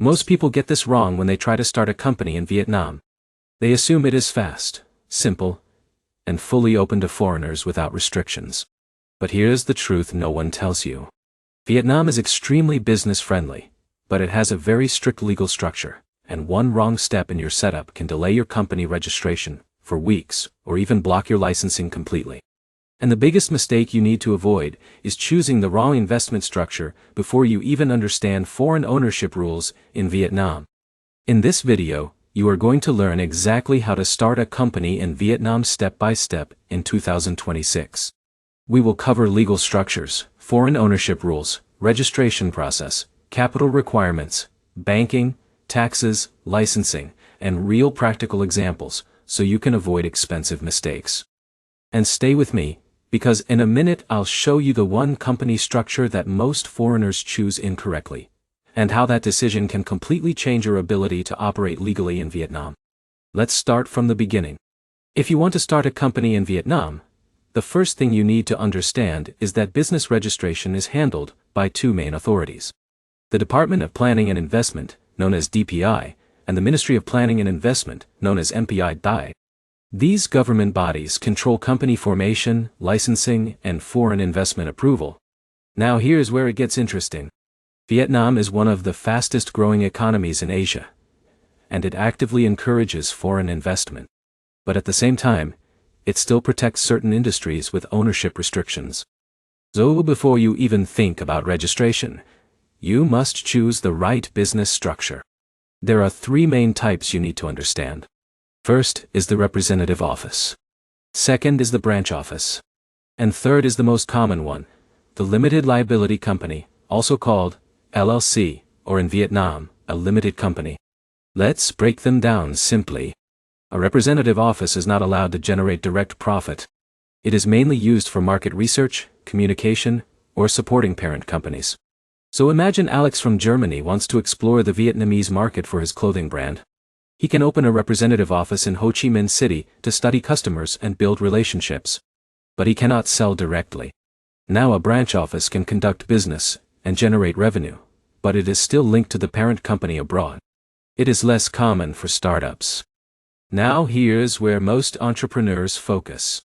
Most people get this wrong when they try to start a company in Vietnam. They assume it is fast, simple, and fully open to foreigners without restrictions. But here's the truth no one tells you. Vietnam is extremely business-friendly, but it has a very strict legal structure, and one wrong step in your setup can delay your company registration for weeks or even block your licensing completely. And the biggest mistake you need to avoid is choosing the wrong investment structure before you even understand foreign ownership rules in Vietnam. In this video, you are going to learn exactly how to start a company in Vietnam step by step in 2026. We will cover legal structures, foreign ownership rules, registration process, capital requirements, banking, taxes, licensing, and real practical examples so you can avoid expensive mistakes. And stay with me, because in a minute I'll show you the one company structure that most foreigners choose incorrectly, and how that decision can completely change your ability to operate legally in Vietnam. Let's start from the beginning. If you want to start a company in Vietnam, the first thing you need to understand is that business registration is handled by two main authorities. The Department of Planning and Investment, known as DPI, and the Ministry of Planning and Investment, known as MPI-DAI. These government bodies control company formation, licensing, and foreign investment approval. Now here's where it gets interesting. Vietnam is one of the fastest growing economies in Asia, and it actively encourages foreign investment. But at the same time, it still protects certain industries with ownership restrictions. So before you even think about registration, you must choose the right business structure. There are three main types you need to understand. First is the representative office. Second is the branch office. And third is the most common one, the limited liability company, also called LLC, or in Vietnam, a limited company. Let's break them down simply. A representative office is not allowed to generate direct profit. It is mainly used for market research, communication, or supporting parent companies. So imagine Alex from Germany wants to explore the Vietnamese market for his clothing brand. He can open a representative office in Ho Chi Minh City to study customers and build relationships. But he cannot sell directly. Now a branch office can conduct business and generate revenue, but it is still linked to the parent company abroad. It is less common for startups. Now here's where most entrepreneurs focus.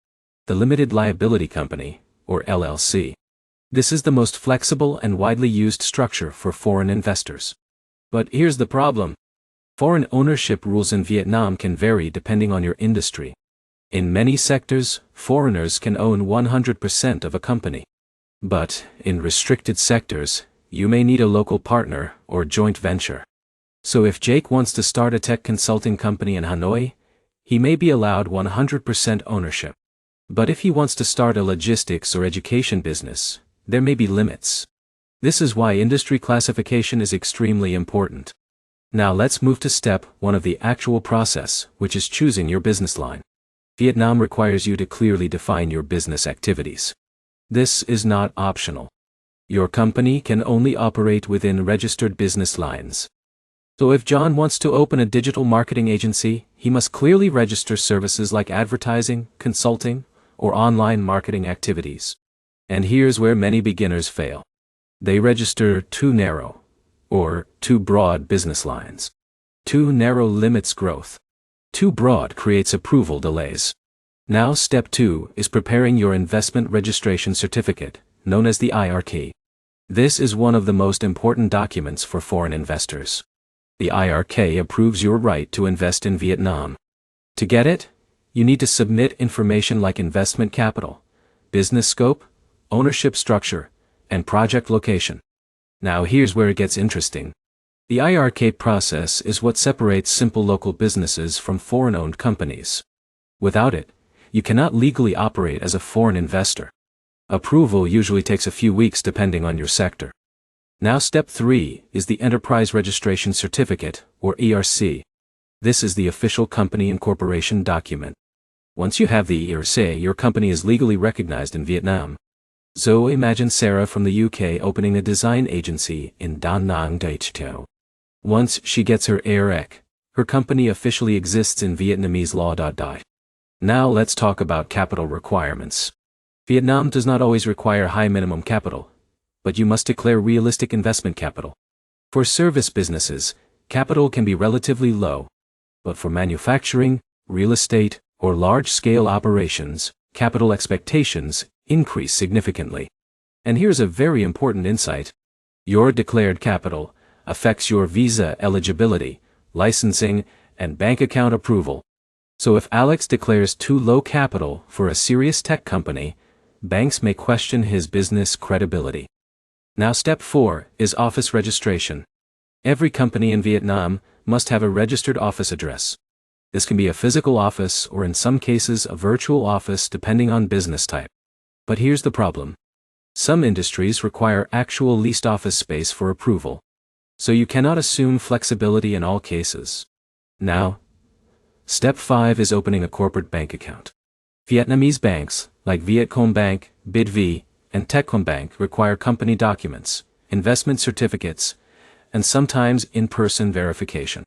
The limited liability company, or LLC. This is the most flexible and widely used structure for foreign investors. But here's the problem. Foreign ownership rules in Vietnam can vary depending on your industry. In many sectors, foreigners can own 100% of a company. But, in restricted sectors, you may need a local partner or joint venture. So if Jake wants to start a tech consulting company in Hanoi, he may be allowed 100% ownership. But if he wants to start a logistics or education business, there may be limits. This is why industry classification is extremely important. Now let's move to step 1 of the actual process, which is choosing your business line. Vietnam requires you to clearly define your business activities. This is not optional. Your company can only operate within registered business lines. So if John wants to open a digital marketing agency, he must clearly register services like advertising, consulting, or online marketing activities. And here's where many beginners fail. They register too narrow, or too broad business lines. Too narrow limits growth. Too broad creates approval delays. Now step 2 is preparing your investment registration certificate, known as the IRK. This is one of the most important documents for foreign investors. The IRK approves your right to invest in Vietnam. To get it, you need to submit information like investment capital, business scope, ownership structure, and project location. Now here's where it gets interesting. The IRK process is what separates simple local businesses from foreign-owned companies. Without it, you cannot legally operate as a foreign investor. Approval usually takes a few weeks depending on your sector. Now step 3 is the Enterprise Registration Certificate, or ERC. This is the official company incorporation document. Once you have the ERC, your company is legally recognized in Vietnam. So imagine Sarah from the UK opening a design agency in Da Nang, Daichito. Once she gets her ERC, her company officially exists in Vietnamese law. Now let's talk about capital requirements. Vietnam does not always require high minimum capital, but you must declare realistic investment capital. For service businesses, capital can be relatively low, but for manufacturing, real estate, or large-scale operations, capital expectations increase significantly. And here's a very important insight. Your declared capital affects your visa eligibility, licensing, and bank account approval. So if Alex declares too low capital for a serious tech company, banks may question his business credibility. Now step 4 is office registration. Every company in Vietnam must have a registered office address. This can be a physical office or in some cases a virtual office depending on business type. But here's the problem. Some industries require actual leased office space for approval. So you cannot assume flexibility in all cases. Now, step 5 is opening a corporate bank account. Vietnamese banks, like Vietcombank, BidV, and Techcombank require company documents, investment certificates, and sometimes in-person verification.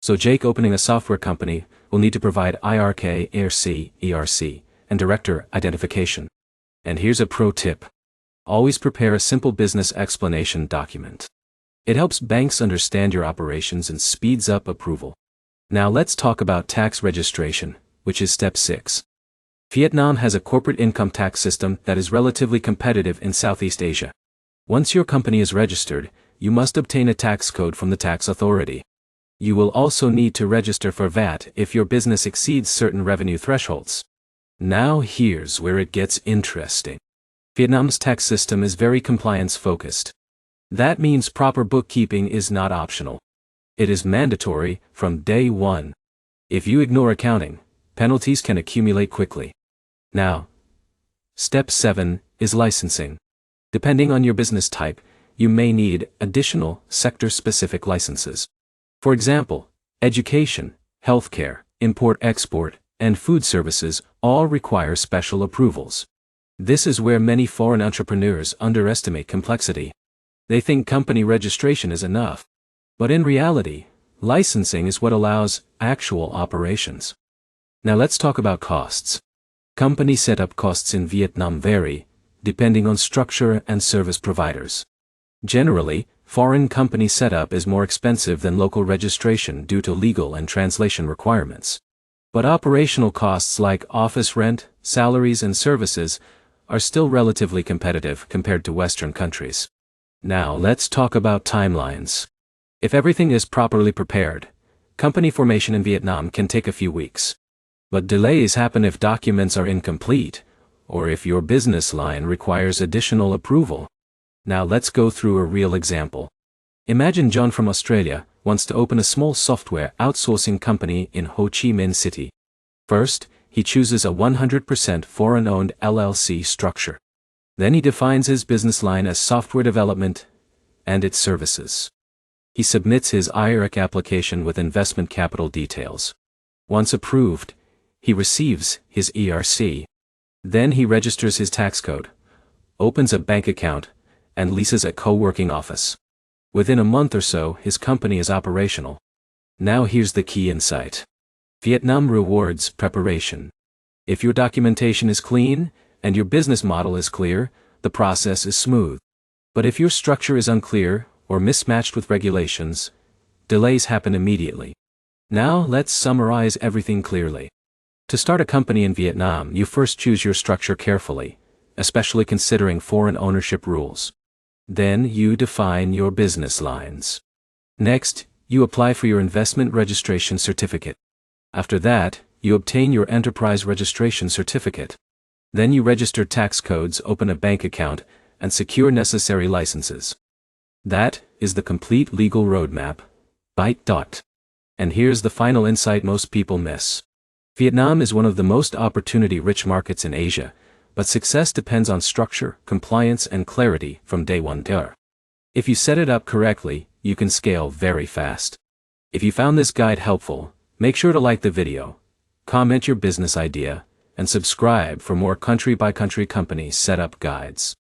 So Jake opening a software company will need to provide IRK, ERC, and director identification. And here's a pro tip. Always prepare a simple business explanation document. It helps banks understand your operations and speeds up approval. Now let's talk about tax registration, which is step 6. Vietnam has a corporate income tax system that is relatively competitive in Southeast Asia. Once your company is registered, you must obtain a tax code from the tax authority. You will also need to register for VAT if your business exceeds certain revenue thresholds. Now here's where it gets interesting. Vietnam's tax system is very compliance-focused. That means proper bookkeeping is not optional. It is mandatory from day one. If you ignore accounting, penalties can accumulate quickly. Now, step 7 is licensing. Depending on your business type, you may need additional sector-specific licenses. For example, education, healthcare, import-export, and food services all require special approvals. This is where many foreign entrepreneurs underestimate complexity. They think company registration is enough. But in reality, licensing is what allows actual operations. Now let's talk about costs. Company setup costs in Vietnam vary, depending on structure and service providers. Generally, foreign company setup is more expensive than local registration due to legal and translation requirements. But operational costs like office rent, salaries, and services are still relatively competitive compared to Western countries. Now let's talk about timelines. If everything is properly prepared, company formation in Vietnam can take a few weeks. But delays happen if documents are incomplete, or if your business line requires additional approval. Now let's go through a real example. Imagine John from Australia wants to open a small software outsourcing company in Ho Chi Minh City. First, he chooses a 100% foreign-owned LLC structure. Then he defines his business line as software development and its services. He submits his IRC application with investment capital details. Once approved, he receives his ERC. Then he registers his tax code, opens a bank account, and leases a co-working office. Within a month or so, his company is operational. Now here's the key insight. Vietnam rewards preparation. If your documentation is clean, and your business model is clear, the process is smooth. But if your structure is unclear, or mismatched with regulations, delays happen immediately. Now let's summarize everything clearly. To start a company in Vietnam, you first choose your structure carefully, especially considering foreign ownership rules. Then you define your business lines. Next, you apply for your investment registration certificate. After that, you obtain your enterprise registration certificate. Then you register tax codes, open a bank account, and secure necessary licenses. That is the complete legal roadmap. Byte. And here's the final insight most people miss. Vietnam is one of the most opportunity-rich markets in Asia, but success depends on structure, compliance, and clarity from day one. If you set it up correctly, you can scale very fast. If you found this guide helpful, make sure to like the video, comment your business idea, and subscribe for more country-by-country company setup guides.